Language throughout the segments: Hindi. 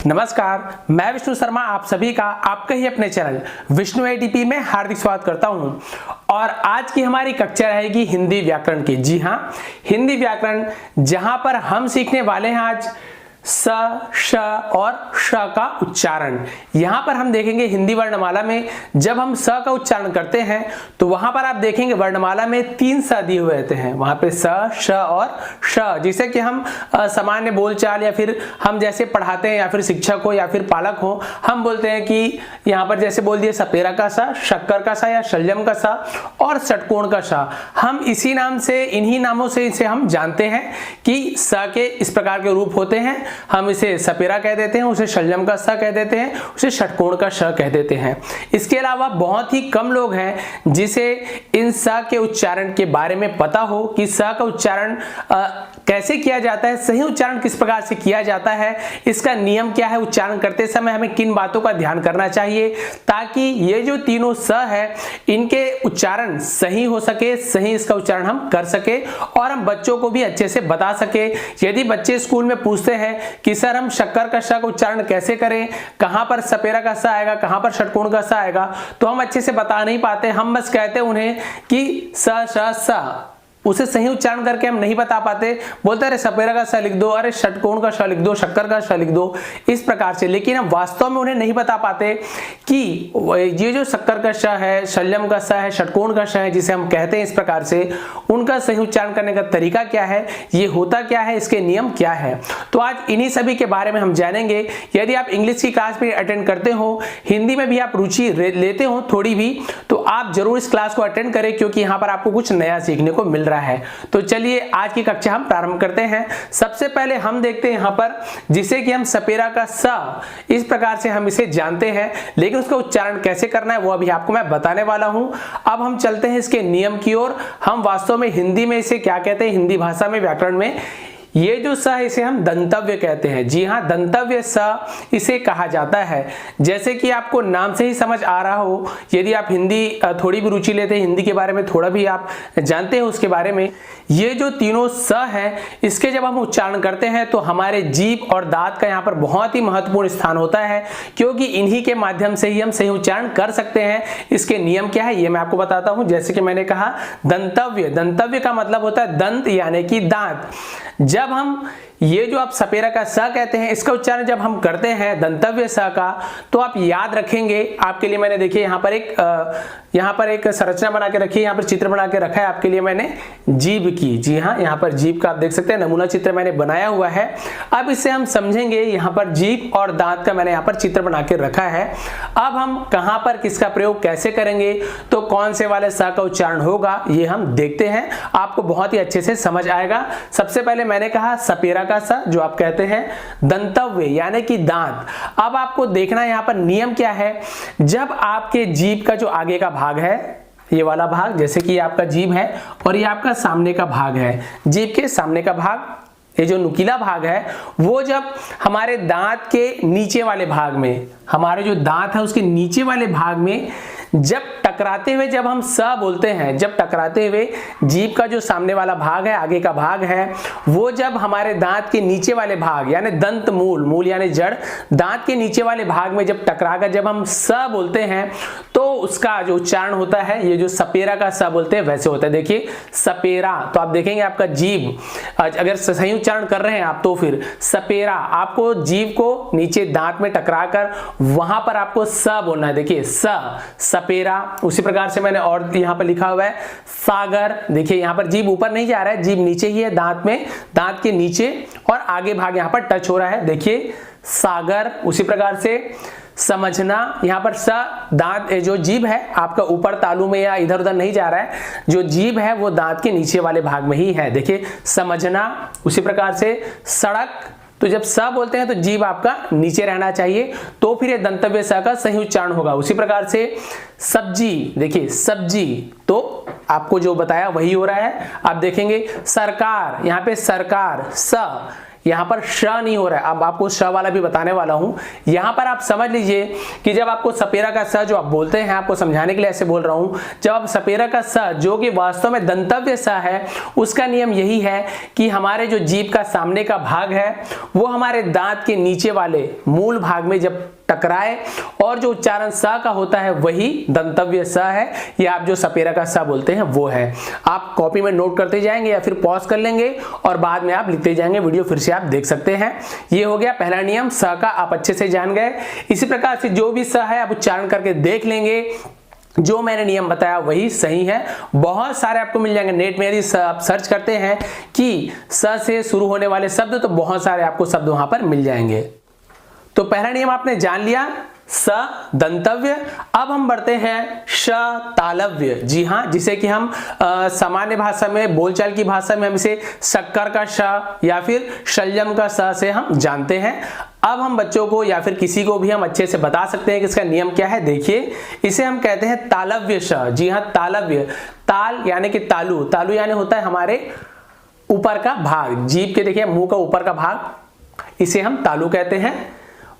नमस्कार, मैं विष्णु शर्मा आप सभी का आपके ही अपने चैनल विष्णु एडीपी में हार्दिक स्वागत करता हूं। और आज की हमारी कक्षा रहेगी हिंदी व्याकरण की। जी हां, हिंदी व्याकरण, जहां पर हम सीखने वाले हैं आज स, श और श का उच्चारण। यहां पर हम देखेंगे हिंदी वर्णमाला में जब हम स का उच्चारण करते हैं तो वहां पर आप देखेंगे वर्णमाला में 3 स दिए हुए रहते हैं। वहां पे स, श और श, जिसे कि हम सामान्य बोलचाल या फिर हम जैसे पढ़ाते हैं या फिर शिक्षक हो या फिर पालक हो, हम बोलते हैं कि यहाँ पर जैसे बोल दिए सपेरा का स, शक्कर का स या शलजम का स और षटकोण का स। हम इसी नाम से, इन्हीं नामों से इसे हम जानते हैं कि स के इस प्रकार के रूप होते हैं। हम इसे सपेरा कह देते हैं, उसे शलजम का स कह देते हैं, उसे षटकोण का श कह देते हैं। इसके अलावा बहुत ही कम लोग हैं जिसे इन स के उच्चारण के बारे में पता हो कि स का उच्चारण कैसे किया जाता है, सही उच्चारण किस प्रकार से किया जाता है, इसका नियम क्या है, उच्चारण करते समय हमें किन बातों का ध्यान करना चाहिए ताकि ये जो तीनों स है इनके उच्चारण सही हो सके, सही इसका उच्चारण हम कर सके और हम बच्चों को भी अच्छे से बता सके। यदि बच्चे स्कूल में पूछते हैं कि सर हम शक्कर का श का उच्चारण कैसे करें, कहां पर सपेरा का स आएगा, कहां पर षटकोण का स आएगा, तो हम अच्छे से बता नहीं पाते। हम बस कहते उन्हें कि स श स, उसे सही उच्चारण करके हम नहीं बता पाते। बोलते अरे सपेरा का स लिख दो, अरे षटकोण का श लिख दो, शक्कर का श लिख दो, इस प्रकार से। लेकिन हम वास्तव में उन्हें नहीं बता पाते कि ये जो शक्कर का श है, शलजम का स है, षटकोण का श है, जिसे हम कहते हैं इस प्रकार से, उनका सही उच्चारण करने का तरीका क्या है, ये होता क्या है, इसके नियम क्या है। तो आज इन्हीं सभी के बारे में हम जानेंगे। यदि आप इंग्लिश की क्लास भी अटेंड करते हो, हिंदी में भी आप रुचि लेते हो थोड़ी भी, तो आप जरूर इस क्लास को अटेंड करें क्योंकि यहाँ पर आपको कुछ नया सीखने को मिल रहा है। तो चलिए आज की कक्षा हम प्रारंभ करते हैं। सबसे पहले हम देखते हैं यहाँ पर जिसे कि हम सपेरा का स, इस प्रकार से हम इसे जानते हैं, लेकिन उसका उच्चारण कैसे करना है वो अभी आपको मैं बताने वाला हूं। अब हम चलते हैं इसके नियम की ओर। हम वास्तव में हिंदी में इसे क्या कहते हैं, हिंदी भाषा में व्याकरण में ये जो स है इसे हम दंतव्य कहते हैं। जी हाँ, दंतव्य स इसे कहा जाता है। जैसे कि आपको नाम से ही समझ आ रहा हो, यदि आप हिंदी थोड़ी भी रुचि लेते हैं, हिंदी के बारे में थोड़ा भी आप जानते हो उसके बारे में, ये जो तीनों स है इसके जब हम उच्चारण करते हैं तो हमारे जीभ और दांत का यहाँ पर बहुत ही महत्वपूर्ण स्थान होता है क्योंकि इन्हीं के माध्यम से ही हम सही उच्चारण कर सकते हैं। इसके नियम क्या है ये मैं आपको बताता हूँ। जैसे कि मैंने कहा दंतव्य, दंतव्य का मतलब होता है दंत यानी कि दांत। जब हम ये जो आप सपेरा का स कहते हैं इसका उच्चारण जब हम करते हैं दंतव्य स का, तो आप याद रखेंगे, आपके लिए मैंने देखिए यहाँ पर एक संरचना बना के रखी है, यहाँ पर चित्र बना के रखा है आपके लिए मैंने जीभ की। जी हाँ, यहाँ पर जीभ का आप देख सकते हैं नमूना चित्र मैंने बनाया हुआ है। अब इससे हम समझेंगे, यहाँ पर जीभ और दांत का मैंने यहाँ पर चित्र बना के रखा है। अब हम कहाँ पर किसका प्रयोग कैसे करेंगे, तो कौन से वाले स का उच्चारण होगा ये हम देखते हैं, आपको बहुत ही अच्छे से समझ आएगा। सबसे पहले मैंने कहा सपेरा का स, जो आप कहते हैं दंतव्य यानी कि दांत। अब आपको देखना है यहाँ पर नियम क्या है। जब आपके जीभ का जो आगे का भाग है, ये वाला भाग, जैसे कि ये आपका जीभ है और ये आपका सामने का भाग है, जीभ के सामने का भाग, ये जो नुकीला भाग है वो जब हमारे दांत के नीचे वाले भाग में, हमारे जो दांत है उसके नीचे वाले भाग में जब टकराते हुए जब हम स बोलते हैं, जब टकराते हुए जीभ का जो सामने वाला भाग है, आगे का भाग है, वो जब हमारे दांत के नीचे वाले भाग यानी दंत मूल, मूल यानी जड़, दांत के नीचे वाले भाग में जब टकराकर जब हम स बोलते हैं तो उसका जो उच्चारण होता है, ये जो सपेरा का स बोलते हैं वैसे होता है। देखिए सपेरा, तो आप देखेंगे आपका जीभ, अगर सही उच्चारण कर रहे हैं आप तो फिर सपेरा, आपको जीभ को नीचे दांत में टकराकर वहां पर आपको स बोलना है। देखिए सपेरा। उसी प्रकार से मैंने और यहाँ पर लिखा हुआ है सागर। देखिए यहाँ पर जीभ ऊपर नहीं जा रहा है, जीभ नीचे ही है दांत में, दांत के नीचे और आगे भाग यहाँ पर टच हो रहा है। देखिए सागर। उसी प्रकार से समझना, यहाँ पर स, दांत जो जीभ है आपका ऊपर तालू में या इधर उधर नहीं जा रहा है, जो जीभ है वो दांत के नीचे वाले भाग में ही है। देखिए समझना। उसी प्रकार से सड़क, तो जब स बोलते हैं तो जीभ आपका नीचे रहना चाहिए, तो फिर ये दंतव्य स का सही उच्चारण होगा। उसी प्रकार से सब्जी, देखिए सब्जी, तो आपको जो बताया वही हो रहा है। आप देखेंगे सरकार, यहाँ पे सरकार स, यहाँ पर श नहीं हो रहा है। अब आपको श वाला भी बताने वाला हूं। यहाँ पर आप समझ लीजिए कि जब आपको सपेरा का स जो आप बोलते हैं, आपको समझाने के लिए ऐसे बोल रहा हूं, जब आप सपेरा का स जो कि वास्तव में दंतव्य स है, उसका नियम यही है कि हमारे जो जीभ का सामने का भाग है वो हमारे दांत के नीचे वाले मूल भाग में जब टकराए और जो उच्चारण स का होता है वही दंतव्य स है, या आप जो सपेरा का स बोलते हैं वो है। आप कॉपी में नोट करते जाएंगे या फिर पॉज कर लेंगे और बाद में आप लिखते जाएंगे, वीडियो फिर से आप देख सकते हैं। ये हो गया पहला नियम, स का आप अच्छे से जान गए। इसी प्रकार से जो भी स है आप उच्चारण करके देख लेंगे, जो मैंने नियम बताया वही सही है। बहुत सारे आपको मिल जाएंगे नेट में, यदि आप सर्च करते हैं कि स से शुरू होने वाले शब्द तो बहुत सारे आपको शब्द वहां पर मिल जाएंगे। तो पहला नियम आपने जान लिया, स दंतव्य। अब हम बढ़ते हैं श तालव्य। जी हाँ, जिसे कि हम सामान्य भाषा में, बोलचाल की भाषा में हम इसे शक्कर का श या फिर शलजम का स से हम जानते हैं। अब हम बच्चों को या फिर किसी को भी हम अच्छे से बता सकते हैं कि इसका नियम क्या है। देखिए, इसे हम कहते हैं तालव्य श। जी हाँ, तालव्य। ताल यानी कि तालु, तालु यानी होता है हमारे ऊपर का भाग, जीभ के देखिए मुंह का ऊपर का भाग, इसे हम तालु कहते हैं।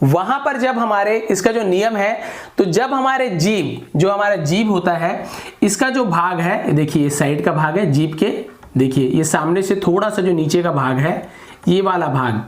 वहां पर जब हमारे इसका जो नियम है, तो जब हमारे जीभ, जो हमारा जीभ होता है, इसका जो भाग है, देखिए ये साइड का भाग है जीभ के, देखिए ये सामने से थोड़ा सा जो नीचे का भाग है, ये वाला भाग,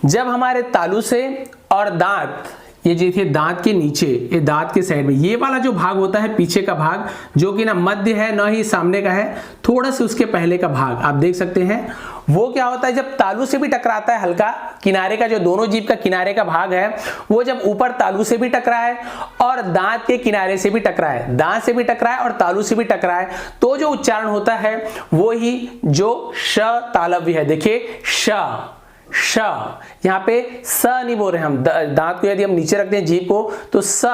जब हमारे तालु से और दांत, ये देखिए दांत के नीचे, ये दांत के साइड में ये वाला जो भाग होता है, पीछे का भाग, जो कि ना मध्य है ना ही सामने का है, थोड़ा सा उसके पहले का भाग आप देख सकते हैं, वो क्या होता है जब तालु से भी टकराता है, हल्का किनारे का जो दोनों जीभ का किनारे का भाग है, वो जब ऊपर तालु से भी टकराए और दांत के किनारे से भी टकराए, दांत से भी टकराए और तालु से भी टकराए, तो जो उच्चारण होता है वो ही जो श तालव्य है। देखिए श, श, यहाँ पे स नहीं बोल रहे हम, दांत को यदि हम नीचे रखते हैं जीभ को तो स,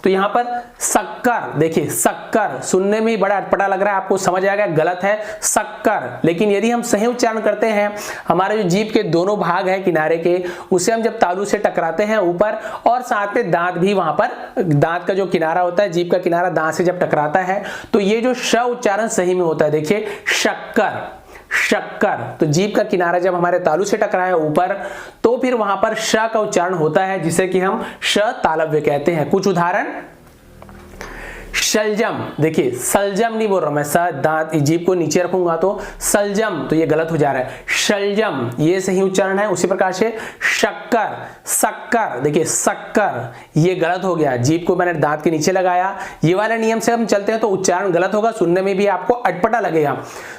तो यहाँ पर शक्कर, देखिए शक्कर, सुनने में ही बड़ा अटपटा लग रहा है, आपको समझ आएगा गलत है शक्कर। लेकिन यदि हम सही उच्चारण करते हैं, हमारे जो जीभ के दोनों भाग है किनारे के, उसे हम जब तालु से टकराते हैं ऊपर और साथ में दांत भी वहां पर, दांत का जो किनारा होता है, जीभ का किनारा दांत से जब टकराता है, तो ये जो श उच्चारण सही में होता है। देखिए शक्कर, शक्कर, तो जीभ का किनारा जब हमारे तालु से टकराया ऊपर, तो फिर वहां पर श का उच्चारण होता है, जिसे कि हम श तालव्य कहते हैं। कुछ उदाहरण, शलजम, देखिए सलजम नहीं बोल रहा मैं, दांत जीभ को नीचे रखूंगा तो सलजम, तो ये गलत हो जा रहा है, शलजम ये सही उच्चारण है। उसी प्रकार से शक्कर, शक्कर, देखिए शक्कर, ये गलत हो गया, जीभ को मैंने दांत के नीचे लगाया, ये वाले नियम से हम चलते हैं तो उच्चारण गलत होगा, सुनने में भी आपको अटपटा लगेगा।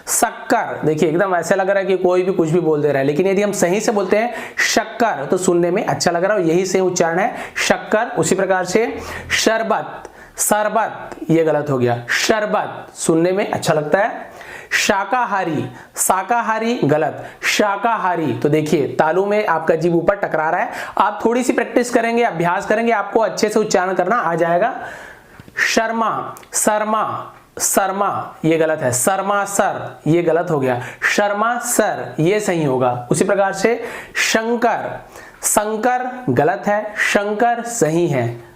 शक्कर, देखिए एकदम ऐसा लग रहा है कि कोई भी कुछ भी बोल दे रहा है, लेकिन यदि हम सही से बोलते हैं शक्कर तो सुनने में अच्छा लग रहा है, यही सही उच्चारण है शक्कर। उसी प्रकार से शरबत, शरबत, ये गलत हो गया, शरबत सुनने में अच्छा लगता है। शाकाहारी, शाकाहारी गलत, शाकाहारी, तो देखिए तालु में आपका जीभ ऊपर टकरा रहा है, आप थोड़ी सी प्रैक्टिस करेंगे, अभ्यास करेंगे, आपको अच्छे से उच्चारण करना आ जाएगा। शर्मा, शर्मा, शर्मा, ये गलत है, शर्मा सर, ये गलत हो गया, शर्मा सर, ये सही होगा। उसी प्रकार से शंकर, शंकर गलत है, शंकर सही है।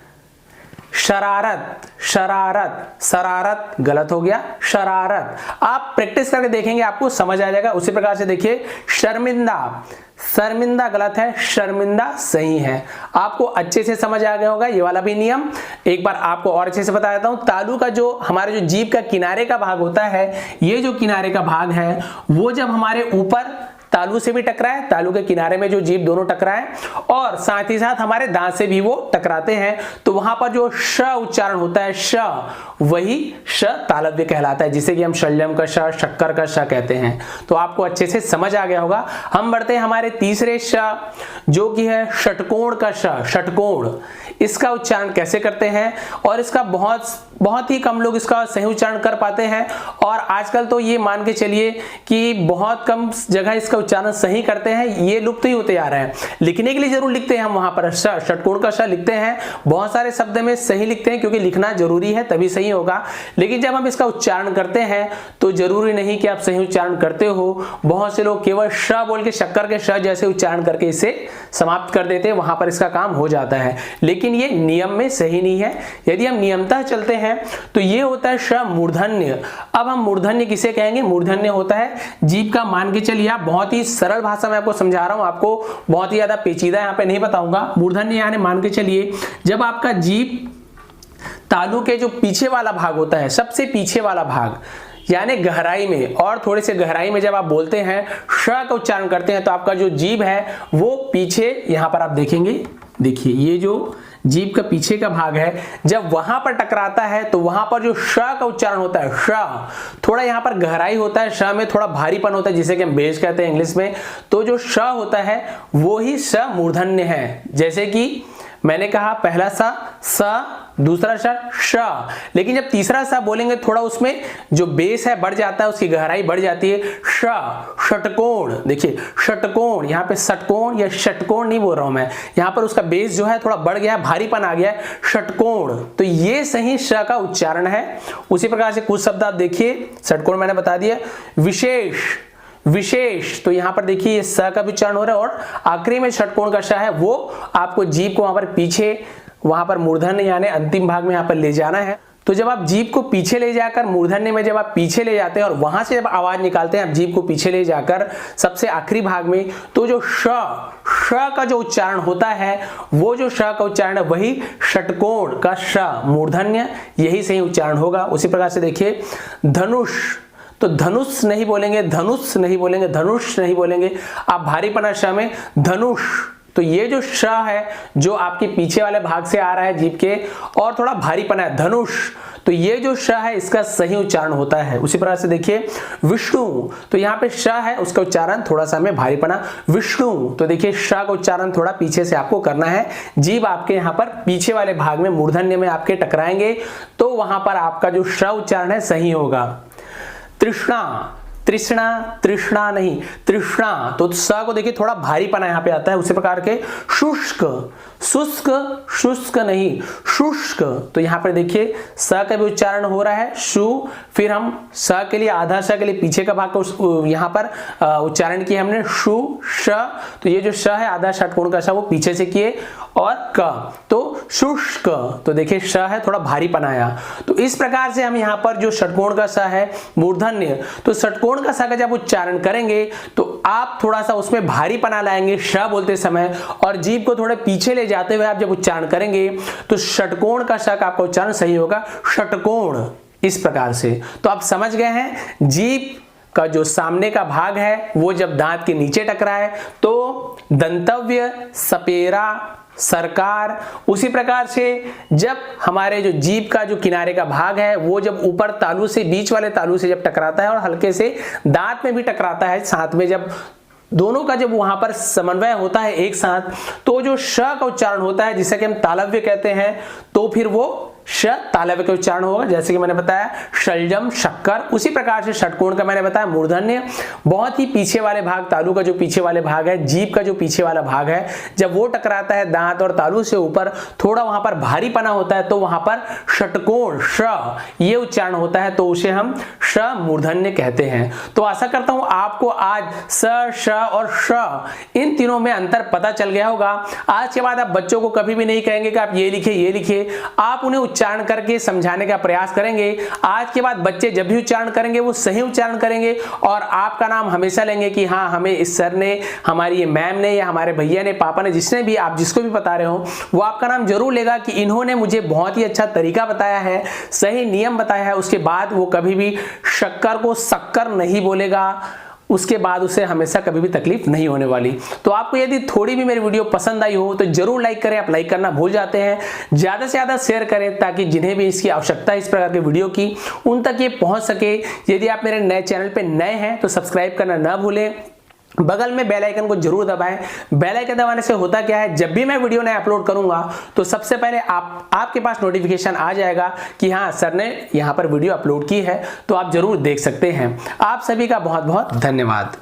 शरारत, शरारत, शरारत गलत हो गया, शरारत, आप प्रैक्टिस करके देखेंगे आपको समझ आ जाएगा। उसी प्रकार से देखिए शर्मिंदा, शर्मिंदा गलत है, शर्मिंदा सही है। आपको अच्छे से समझ आ गया होगा ये वाला भी नियम। एक बार आपको और अच्छे से बता देता हूं, तालु का जो हमारे जो जीभ का किनारे का भाग होता है, ये जो किनारे का भाग है वो जब हमारे ऊपर तालु से भी टकराए, तालु के किनारे में जो जीभ दोनों टकराए और साथ ही साथ हमारे दांत से भी वो टकराते हैं, तो वहां पर जो श उच्चारण होता है श, वही श तालव्य कहलाता है, जिसे कि हम शलजम का श, शक्कर का श कहते हैं। तो आपको अच्छे से समझ आ गया होगा। हम बढ़ते हैं हमारे तीसरे श, जो कि है षटकोण का श, षटकोण। इसका उच्चारण कैसे करते हैं, और इसका बहुत ही कम लोग इसका सही उच्चारण कर पाते हैं, और आजकल तो ये मान के चलिए कि बहुत कम जगह इसका उच्चारण सही करते हैं, ये लुप्त ही होते जा रहे हैं। लिखने के लिए जरूर लिखते हैं हम वहां पर श, षटकोण का श लिखते हैं, बहुत सारे शब्द में सही लिखते हैं क्योंकि लिखना जरूरी है तभी सही होगा, लेकिन जब हम इसका उच्चारण करते हैं तो जरूरी नहीं कि आप सही उच्चारण करते हो। बहुत से लोग केवल श बोल के शक्कर के श जैसे उच्चारण करके इसे समाप्त कर देते हैं, वहां पर इसका काम हो जाता है, लेकिन ये नियम में सही नहीं है। यदि हम नियमतः चलते हैं हैं तो ये होता है श मूर्धन्य। अब हम मूर्धन्य किसे कहेंगे? मूर्धन्य होता है जीभ का, मान के चलिए आप, बहुत ही सरल भाषा में आपको समझा रहा हूं, आपको बहुत ही ज्यादा पेचीदा यहाँ पे नहीं बताऊंगा। मूर्धन्य यानी मान के चलिए जब आपका जीभ तालू के जो पीछे वाला भाग होता है, सबसे पीछे वाला भाग यानी गहराई में, और थोड़े से गहराई में जब आप बोलते हैं श का उच्चारण करते हैं तो आपका जो जीभ है वो पीछे, यहां पर आप देखेंगे, देखिए ये जो जीभ का पीछे का भाग है जब वहां पर टकराता है तो वहां पर जो श का उच्चारण होता है, श, थोड़ा यहां पर गहराई होता है, श में थोड़ा भारीपन होता है जिसे कि हम बेस कहते हैं इंग्लिश में, तो जो श होता है वो ही स मूर्धन्य है। जैसे कि मैंने कहा पहला सा स, दूसरा श, लेकिन जब तीसरा सा बोलेंगे थोड़ा उसमें जो बेस है बढ़ जाता है, उसकी गहराई बढ़ जाती है। श, षटकोण, देखिए षटकोण, यहाँ पे षटकोण या षटकोण नहीं बोल रहा हूं मैं, यहाँ पर उसका बेस जो है थोड़ा बढ़ गया है, भारीपन आ गया है, षटकोण, तो ये सही श का उच्चारण है। उसी प्रकार से कुछ शब्द आप देखिए, षटकोण मैंने बता दिया। विशेष, विशेष, तो यहां पर देखिए ये स का भी उच्चारण हो रहा है, और आखिरी में षटकोण का श है वो आपको जीभ को वहां पर पीछे, वहां पर मूर्धन्य यानी अंतिम भाग में यहां पर ले जाना है। तो जब आप जीभ को पीछे ले जाकर मूर्धन्य में जब आप पीछे ले जाते हैं और वहां से जब आवाज निकालते हैं आप जीभ को पीछे ले जाकर सबसे आखिरी भाग में, तो जो श का जो उच्चारण होता है, वो जो श का उच्चारण है वही षटकोण का श मूर्धन्य, यही सही उच्चारण होगा। उसी प्रकार से देखिए धनुष, तो धनुष नहीं बोलेंगे, धनुष नहीं बोलेंगे, धनुष नहीं बोलेंगे, आप भारीपना श में धनुष, तो ये जो श है जो आपके पीछे वाले भाग से आ रहा है जीभ के और थोड़ा भारीपना है, धनुष, तो ये जो श है इसका सही उच्चारण होता है। उसी प्रकार से देखिए विष्णु, तो यहाँ पे श है उसका उच्चारण थोड़ा सा में भारीपना, विष्णु, तो देखिए श का उच्चारण थोड़ा पीछे से आपको करना है, जीभ आपके यहाँ पर पीछे वाले भाग में मूर्धन्य में आपके टकराएंगे तो वहां पर आपका जो श उच्चारण है सही होगा। तृष्णा, तृष्णा, तृष्णा नहीं, तृष्णा, तो स को देखिए थोड़ा भारीपना यहाँ पे आता है। उसी प्रकार के शुष्क, शुष्क, शुष्क नहीं, शुष्क, तो यहाँ पर देखिए स का भी उच्चारण हो रहा है शु, फिर हम स के लिए आधा स के लिए पीछे का भाग को यहाँ पर उच्चारण किया हमने शु श, तो ये जो श है आधा षटकोण का श वो पीछे से किए, और क, तो शुष्क, तो देखिए श है थोड़ा भारीपना आया। तो इस प्रकार से हम यहाँ पर जो षटकोण का स है मूर्धन्य, तो षटकोण का स का जब उच्चारण करेंगे तो आप थोड़ा सा उसमें भारीपना लाएंगे श बोलते समय, और जीभ को थोड़े पीछे ले जाते हुए आप जब उच्चारण करेंगे तो षटकोण का श का आपका उच्चारण सही होगा, षटकोण, इस प्रकार से। तो आप समझ गए हैं जीभ का जो सामने का भाग है वो जब दांत के नीचे टकराए तो दंतव्य, सपेरा, सरकार, उसी प्रकार से जब हमारे जो जीभ का जो किनारे का भाग है वो जब ऊपर तालू से, बीच वाले तालू से जब टकराता है और हल्के से दांत में भी टकराता है साथ में, जब दोनों का जब वहां पर समन्वय होता है एक साथ, तो जो श का उच्चारण होता है जिसे कि हम तालव्य कहते हैं, तो फिर वो श तालव्य का उच्चारण होगा। जैसे कि मैंने बताया शलजम, शक्कर, उसी प्रकार से षटकोण का मैंने बताया मूर्धन्य, बहुत ही पीछे वाले भाग, तालू का जो पीछे वाले भाग है, जीभ का जो पीछे वाला भाग है, जब वो टकराता है दांत और तालू से ऊपर, थोड़ा वहां पर भारीपना होता है तो वहां पर षटकोण श ये उच्चारण होता है, तो उसे हम श मूर्धन्य कहते हैं। तो आशा करता हूं आपको आज स, श और श इन तीनों में अंतर पता चल गया होगा। आज के बाद आप बच्चों को कभी भी नहीं कहेंगे कि आप ये लिखिए ये लिखिए, आप उन्हें उच्चारण करके समझाने का प्रयास करेंगे। आज के बाद बच्चे जब भी उच्चारण करेंगे वो सही उच्चारण करेंगे और आपका नाम हमेशा लेंगे कि हाँ हमें इस सर ने, हमारी ये मैम ने, या हमारे भैया ने, पापा ने, जिसने भी, आप जिसको भी बता रहे हो वो आपका नाम जरूर लेगा कि इन्होंने मुझे बहुत ही अच्छा तरीका बताया है, सही नियम बताया है। उसके बाद वो कभी भी शक्कर को शक्कर नहीं बोलेगा, उसके बाद उसे हमेशा कभी भी तकलीफ नहीं होने वाली। तो आपको यदि थोड़ी भी मेरी वीडियो पसंद आई हो तो जरूर लाइक करें, आप लाइक करना भूल जाते हैं, ज्यादा से ज्यादा शेयर करें ताकि जिन्हें भी इसकी आवश्यकता है इस प्रकार के वीडियो की उन तक ये पहुंच सके। यदि आप मेरे नए चैनल पे नए हैं तो सब्सक्राइब करना ना भूलें, बगल में बेल आइकन को जरूर दबाएं। बेल आइकन दबाने से होता क्या है, जब भी मैं वीडियो नया अपलोड करूंगा तो सबसे पहले आपके पास नोटिफिकेशन आ जाएगा कि हाँ सर ने यहाँ पर वीडियो अपलोड की है, तो आप जरूर देख सकते हैं। आप सभी का बहुत बहुत धन्यवाद।